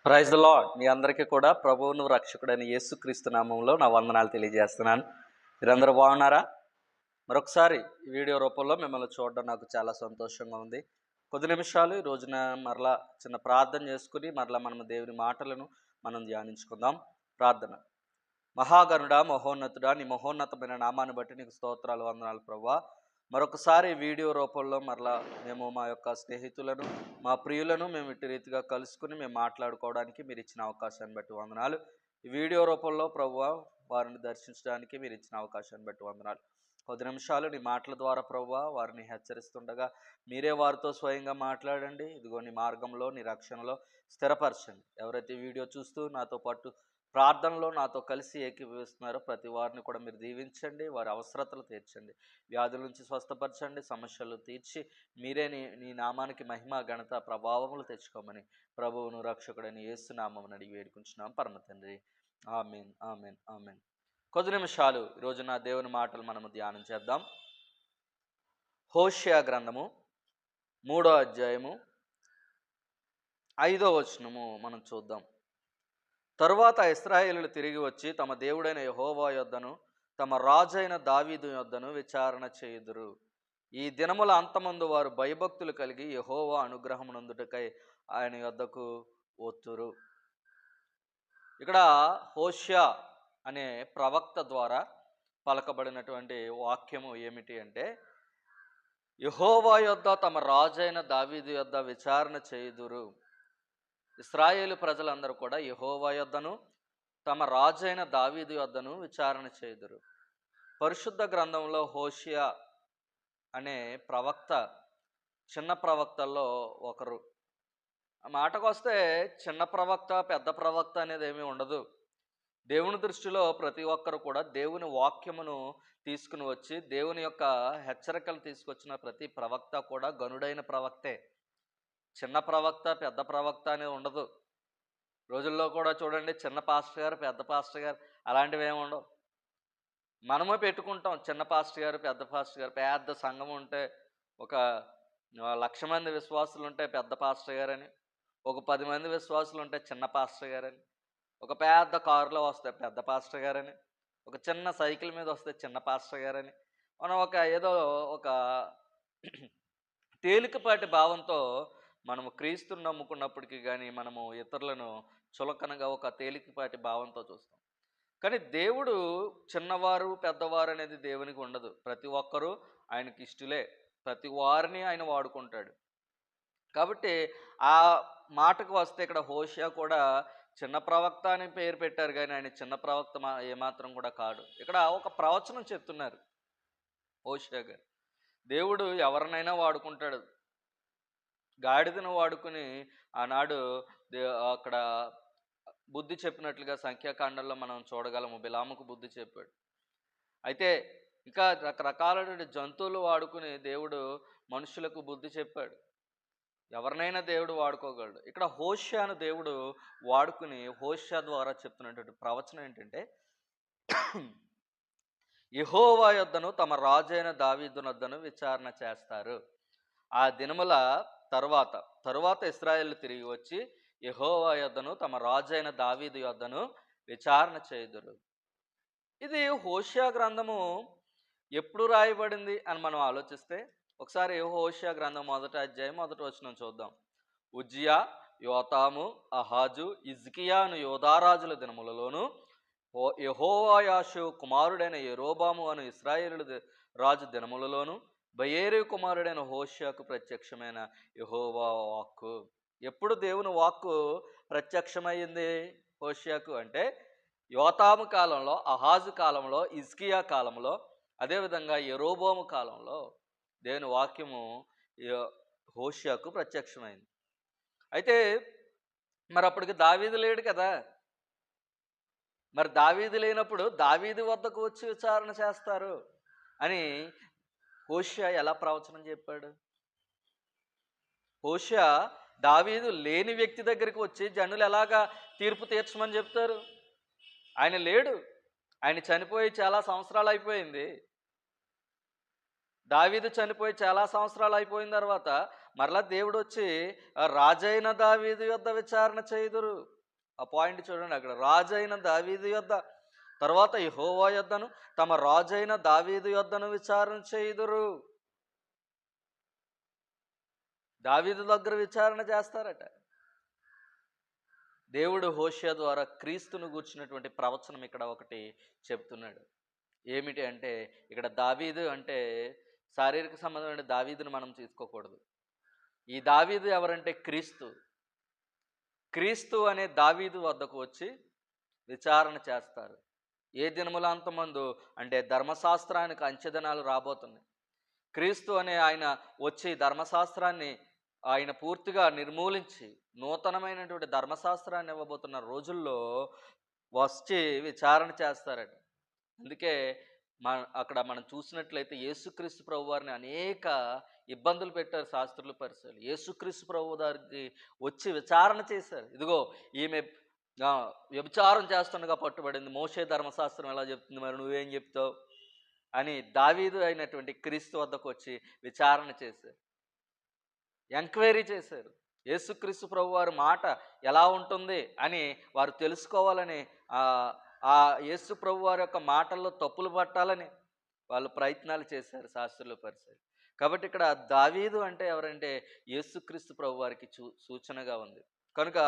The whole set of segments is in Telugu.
Praise the lord. మీ అందరికీ కూడా ప్రభువును రక్షకుడైన యేసుక్రీస్తు నామంలో నా వందనాలు తెలియజేస్తున్నాను. మీరందరూ బాగున్నారా? మరొకసారి ఈ వీడియో రూపంలో మిమ్మల్ని చూడడం నాకు చాలా సంతోషంగా ఉంది. కొద్ది నిమిషాలు ఈ రోజున మరలా చిన్న ప్రార్థన చేసుకుని మరలా మనం దేవుని మాటలను మనం ధ్యానించుకుందాం. ప్రార్థన. మహాగణుడా, మహోన్నతుడా, నీ మహోన్నతమైన నామాన్ని బట్టి నీకు స్తోత్రాలు, వందనాలు ప్రభువా. మరొకసారి వీడియో రూపంలో మరలా మేము మా యొక్క స్నేహితులను, మా ప్రియులను మేము ఇటు రీతిగా కలుసుకుని మేము మాట్లాడుకోవడానికి మీరు ఇచ్చిన అవకాశాన్ని బట్టి వందనాలు. ఈ వీడియో రూపంలో ప్రభువా వారిని దర్శించడానికి మీరు ఇచ్చిన అవకాశాన్ని బట్టి వందనాలు. కొద్ది నిమిషాలు నీ మాటల ద్వారా ప్రభువా వారిని హెచ్చరిస్తుండగా మీరే వారితో స్వయంగా మాట్లాడండి. ఇదిగో నీ మార్గంలో, నీ రక్షణలో స్థిరపరచండి. ఎవరైతే వీడియో చూస్తూ నాతో పాటు ప్రార్థనలో నాతో కలిసి ఏకీభవిస్తున్నారో ప్రతి వారిని కూడా మీరు దీవించండి, వారి అవసరతలు తీర్చండి, వ్యాధుల నుంచి స్వస్థపరచండి, సమస్యలు తీర్చి మీరే నీ నామానికి మహిమ, ఘనత, ప్రభావములు తెచ్చుకోమని ప్రభువును రక్షకుడని యేసు నామమున అడిగి వేడుకుంటున్నాం పరమ తండ్రి. ఆమేన్, ఆమేన్, ఆమేన్. కొద్ది నిమిషాలు ఈరోజు నా దేవుని మాటలు మనము ధ్యానం చేద్దాం. హోషేయ గ్రంథము 3వ అధ్యాయము 5వ వచనము మనం చూద్దాం. తరువాత ఇశ్రాయేలీయులు తిరిగి వచ్చి తమ దేవుడైన యెహోవా యొద్దను తమ రాజైన దావీదు యొద్దను విచారణ చేయుదురు. ఈ దినముల అంతమందు వారు భయభక్తులు కలిగి యెహోవా అనుగ్రహమునందుటకై ఆయన యొద్దకు వత్తురు. ఇక్కడ హోషేయ అనే ప్రవక్త ద్వారా పలకబడినటువంటి వాక్యము ఏమిటి అంటే, యెహోవా యొద్ద తమ రాజైన దావీదు యొద్ద విచారణ చేయుదురు. ఇశ్రాయేలు ప్రజలందరూ కూడా యెహోవా యొద్దను తమ రాజైన దావీదు యొద్దను విచారణ చేయుదురు. పరిశుద్ధ గ్రంథంలో హోషేయ అనే ప్రవక్త చిన్న ప్రవక్తల్లో ఒకరు. ఆ మాటకొస్తే చిన్న ప్రవక్త, పెద్ద ప్రవక్త అనేది ఏమీ ఉండదు. దేవుని దృష్టిలో ప్రతి ఒక్కరు కూడా దేవుని వాక్యమును తీసుకుని వచ్చి దేవుని యొక్క హెచ్చరికలు తీసుకొచ్చిన ప్రతి ప్రవక్త కూడా గనుడైన ప్రవక్తే. చిన్న ప్రవక్త, పెద్ద ప్రవక్త అనేది ఉండదు. రోజుల్లో కూడా చూడండి, చిన్న పాస్టర్ గారు, పెద్ద పాస్టర్ గారు అలాంటివి ఏమి ఉండవు. మనమే పెట్టుకుంటాం చిన్న పాస్టర్ గారు, పెద్ద పాస్టర్ గారు. పెద్ద సంఘం ఉంటే ఒక 1,00,000 మంది విశ్వాసులు ఉంటే పెద్ద పాస్టర్ గారని, ఒక 10 మంది విశ్వాసులు ఉంటే చిన్న పాస్టర్ గారని, ఒక పెద్ద కారులో వస్తే పెద్ద పాస్టర్ గారని, ఒక చిన్న సైకిల్ మీద వస్తే చిన్న పాస్టర్ గారని, మనం ఏదో ఒక తేలికపాటి భావంతో మనము క్రీస్తుని నమ్ముకున్నప్పటికీ కానీ మనము ఇతరులను చులకనగా ఒక తేలికపాటి భావంతో చూస్తాం. కానీ దేవుడు చిన్నవారు, పెద్దవారు అనేది దేవునికి ఉండదు. ప్రతి ఒక్కరూ ఆయనకి ఇష్టలే. ప్రతి వారిని ఆయన వాడుకుంటాడు. కాబట్టి ఆ మాటకు వస్తే ఇక్కడ హోషేయ కూడా చిన్న ప్రవక్త అని పేరు పెట్టారు, కానీ ఆయన చిన్న ప్రవక్త ఏమాత్రం కూడా కాడు. ఇక్కడ ఒక ప్రవచనం చెప్తున్నారు హోషేయ గారు. దేవుడు ఎవరినైనా వాడుకుంటాడు. గాడిదను వాడుకుని ఆనాడు అక్కడ బుద్ధి చెప్పినట్లుగా సంఖ్యాకాండంలో మనం చూడగలము. బిలాముకు బుద్ధి చెప్పాడు. అయితే ఇంకా రకరకాలైన జంతువులు వాడుకుని దేవుడు మనుషులకు బుద్ధి చెప్పాడు. ఎవరినైనా దేవుడు వాడుకోగలడు. ఇక్కడ హోషేయను దేవుడు వాడుకుని హోషేయ ద్వారా చెప్తున్నటువంటి ప్రవచనం ఏంటంటే, యెహోవా యొద్దను తమ రాజైన దావీదు యొద్దను విచారణ చేస్తారు. ఆ దినముల తరువాత ఇశ్రాయేలు తిరిగి వచ్చి యెహోవా యొద్దను తమ రాజైన దావీదు యొద్దను విచారణ చేయుదురు. ఇది హోషేయ గ్రంథము ఎప్పుడు రాయబడింది అని మనం ఆలోచిస్తే ఒకసారి హోషేయ గ్రంథం 1వ అధ్యాయం 1వ వచనం చూద్దాం. ఉజ్జియా, యోతాము, అహాజు, హిజ్కియా అను యోధారాజుల దినములలోను యెహోయాషు కుమారుడైన యెరోబాము అను ఇశ్రాయేలు రాజు దినములలోను బయేరు కుమారుడైన హోషేయకు ప్రత్యక్షమైన యెహోవా వాక్కు. ఎప్పుడు దేవుని వాక్కు ప్రత్యక్షమైంది హోషేయకు అంటే, యోతాము కాలంలో, అహాజు కాలంలో, హిజ్కియా కాలంలో, అదేవిధంగా యెరోబోము కాలంలో దేవుని వాక్యము హోషేయకు ప్రత్యక్షమైంది. అయితే మరి అప్పటికి దావీదు లేడు కదా. మరి దావీదు లేనప్పుడు దావీదు వద్దకు వచ్చి విచారణ చేస్తారు అని హోషేయ ఎలా ప్రవచనం చెప్పాడు? హోషేయ దావీదు లేని వ్యక్తి దగ్గరికి వచ్చి జనులు ఎలాగా తీర్పు తీర్చమని చెప్తారు? ఆయన లేడు. ఆయన చనిపోయి చాలా సంవత్సరాలు అయిపోయింది. దావీదు చనిపోయి చాలా సంవత్సరాలు అయిపోయిన తర్వాత మరలా దేవుడు వచ్చి రాజైన దావీదు యొద్ద విచారణ చేయుదురు. ఆ పాయింట్ చూడండి అక్కడ, రాజైన దావీదు యొద్ద, తర్వాత యెహోవా యొద్దను తమ రాజైన దావీదు యొద్దను విచారణ చేయుదురు. దావీదు దగ్గర విచారణ చేస్తారట. దేవుడు హోషేయ ద్వారా క్రీస్తును గూర్చినటువంటి ప్రవచనం ఇక్కడ ఒకటి చెప్తున్నాడు. ఏమిటి అంటే, ఇక్కడ దావీదు అంటే శారీరక సంబంధమైన దావీదును మనం తీసుకోకూడదు. ఈ దావీదు ఎవరంటే క్రీస్తు. క్రీస్తు అనే దావీదు వద్దకు వచ్చి విచారణ చేస్తారు. ఏ దినములాంతమందు అంటే ధర్మశాస్త్రానికి అంచెదినాలు రాబోతున్నాయి. క్రీస్తు అనే ఆయన వచ్చి ధర్మశాస్త్రాన్ని ఆయన పూర్తిగా నిర్మూలించి నూతనమైనటువంటి ధర్మశాస్త్రాన్ని ఇవ్వబోతున్న రోజుల్లో వచ్చి విచారణ చేస్తారట. అందుకే అక్కడ మనం చూసినట్లయితే యేసుక్రీస్తు ప్రభు వారిని అనేక ఇబ్బందులు పెట్టారు శాస్త్రులు, పరిసరులు. యేసుక్రీస్తు ప్రభు వారికి వచ్చి విచారణ చేశారు. ఇదిగో ఈమె వ్యభిచారం చేస్తుండగా పట్టుబడింది, మోషే ధర్మశాస్త్రం ఎలా చెప్తుంది, మరి నువ్వేం చెప్తావు అని దావీదు అయినటువంటి క్రీస్తు వద్దకు వచ్చి విచారణ చేశారు, ఎంక్వైరీ చేశారు. యేసుక్రీస్తు ప్రభు వారి మాట ఎలా ఉంటుంది అని వారు తెలుసుకోవాలని, ఆ యేసు ప్రభు వారి యొక్క మాటల్లో తప్పులు పట్టాలని వాళ్ళు ప్రయత్నాలు చేశారు శాస్త్రులు, పరిసరులు. కాబట్టి ఇక్కడ దావీదు అంటే ఎవరంటే యేసుక్రీస్తు ప్రభు వారికి సూచనగా ఉంది కనుక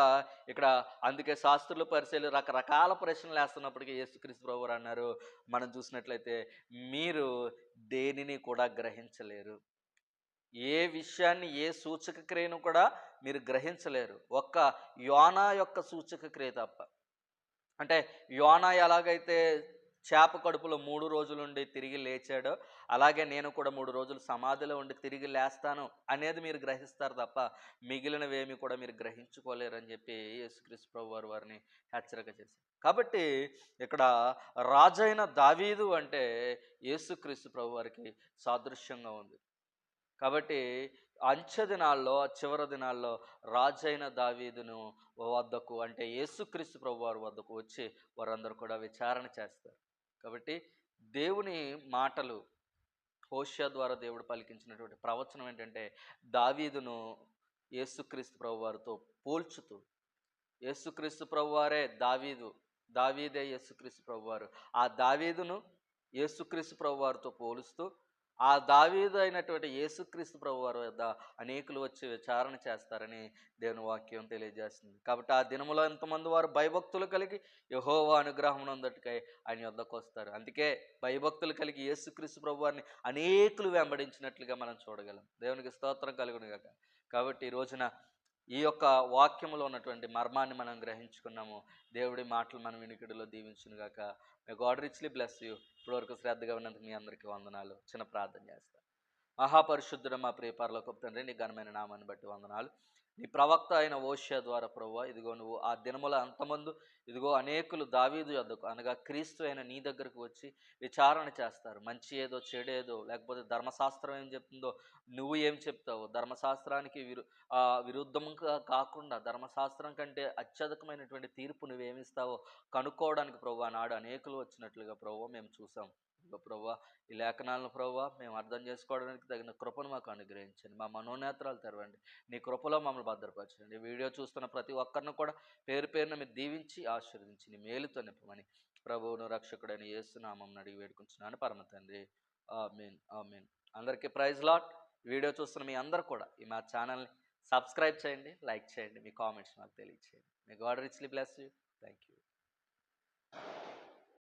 ఇక్కడ అందుకే శాస్త్రులు, పరిసరులు రకరకాల ప్రశ్నలు వేస్తున్నప్పటికీ యేసుక్రీస్తు ప్రభు వారు అన్నారు, మనం చూసినట్లయితే, మీరు దేనిని కూడా గ్రహించలేరు, ఏ విషయాన్ని, ఏ సూచక క్రియను కూడా మీరు గ్రహించలేరు, ఒక్క యోనా యొక్క సూచక క్రియ తప్ప. అంటే యోనా ఎలాగైతే చేప కడుపులో 3 రోజులుండి తిరిగి లేచాడో, అలాగే నేను కూడా 3 రోజులు సమాధిలో ఉండి తిరిగి లేస్తాను అనేది మీరు గ్రహిస్తారు తప్ప మిగిలినవేమి కూడా మీరు గ్రహించుకోలేరని చెప్పి యేసుక్రీస్తు ప్రభు వారు వారిని హెచ్చరిక చేశారు. కాబట్టి ఇక్కడ రాజైన దావీదు అంటే యేసుక్రీస్తు ప్రభు వారికి సాదృశ్యంగా ఉంది. కాబట్టి అంచె దినాల్లో, చివరి దినాల్లో రాజైన దావీదును వద్దకు అంటే యేసుక్రీస్తు ప్రభు వారి వద్దకు వచ్చి వారందరూ కూడా విచారణ చేస్తారు. కాబట్టి దేవుని మాటలు హోషేయ ద్వారా దేవుడు పలికించినటువంటి ప్రవచనం ఏంటంటే, దావీదును యేసుక్రీస్తు ప్రభు వారితో పోల్చుతూ, యేసుక్రీస్తు ప్రభు వారే దావీదు, దావీదే యేసుక్రీస్తు ప్రభు వారు, ఆ దావీదును యేసుక్రీస్తు ప్రభు వారితో పోలుస్తూ, ఆ దావీదు అయినటువంటి యేసుక్రీస్తు ప్రభు వారి వద్ద అనేకులు వచ్చి విచారణ చేస్తారని దేవుని వాక్యం తెలియజేస్తుంది. కాబట్టి ఆ దినములో ఎంతమంది వారు భయభక్తులు కలిగి యెహోవా అనుగ్రహం నందటికై ఆయన వద్దకు వస్తారు. అందుకే భయభక్తులు కలిగి యేసుక్రీస్తు ప్రభు వారిని అనేకులు వెంబడించినట్లుగా మనం చూడగలం. దేవునికి స్తోత్రం కలుగును గాక. కాబట్టి ఈ రోజున ఈ యొక్క వాక్యములో ఉన్నటువంటి మర్మాన్ని మనం గ్రహించుకున్నాము. దేవుడి మాటలు మనం వినికిడిలో దీవించును గాక. May God richly bless you. ఇప్పటివరకు శ్రద్ధగా ఉన్నందుకు మీ అందరికీ వందనాలు. చిన్న ప్రార్థన చేస్తాను. మహాపరిశుద్ధుడ మా ప్రియ పరలోకపు తండ్రి, నీ ఘనమైన నామాన్ని బట్టి వందనాలు. నీ ప్రవక్త అయిన హోషేయ ద్వారా ప్రభువా, ఇదిగో నువ్వు ఆ దినముల అంతమందు ఇదిగో అనేకులు దావీదు యొద్దకు అనగా క్రీస్తు అయిన నీ దగ్గరకు వచ్చి విచారణ చేస్తారు. మంచి ఏదో, చెడేదో, లేకపోతే ధర్మశాస్త్రం ఏం చెప్తుందో, నువ్వు ఏం చెప్తావు, ధర్మశాస్త్రానికి విరుద్ధంగా కాకుండా ధర్మశాస్త్రం కంటే అత్యధికమైనటువంటి తీర్పు నువ్వేమిస్తావో కనుక్కోవడానికి ప్రభువా నాడు అనేకులు వచ్చినట్లుగా ప్రభువా మేము చూసాం. ప్రభువా, ఈ లేఖనాలను ప్రభువా మేము అర్థం చేసుకోవడానికి తగిన కృపను మాకు అనుగ్రహించండి. మా మనోనేత్రాలు తెరవండి. నీ కృపలో మమ్మల్ని భద్రపరచండి. వీడియో చూస్తున్న ప్రతి ఒక్కరిని కూడా పేరు పేరున మీరు దీవించి ఆశీర్వదించి నీ మేలుతో నింపమని ప్రభువును రక్షకుడైన యేసు నామమున అడిగి వేడుకుంటున్నాను పరమ తండ్రి. ఆమేన్, ఆమేన్. అందరికీ ప్రైజ్ లాట్. వీడియో చూస్తున్న మీ అందరూ కూడా ఈ మా ఛానల్ని సబ్స్క్రైబ్ చేయండి, లైక్ చేయండి, మీ కామెంట్స్ నాకు తెలియచేయండి. May God richly bless you. Thank you.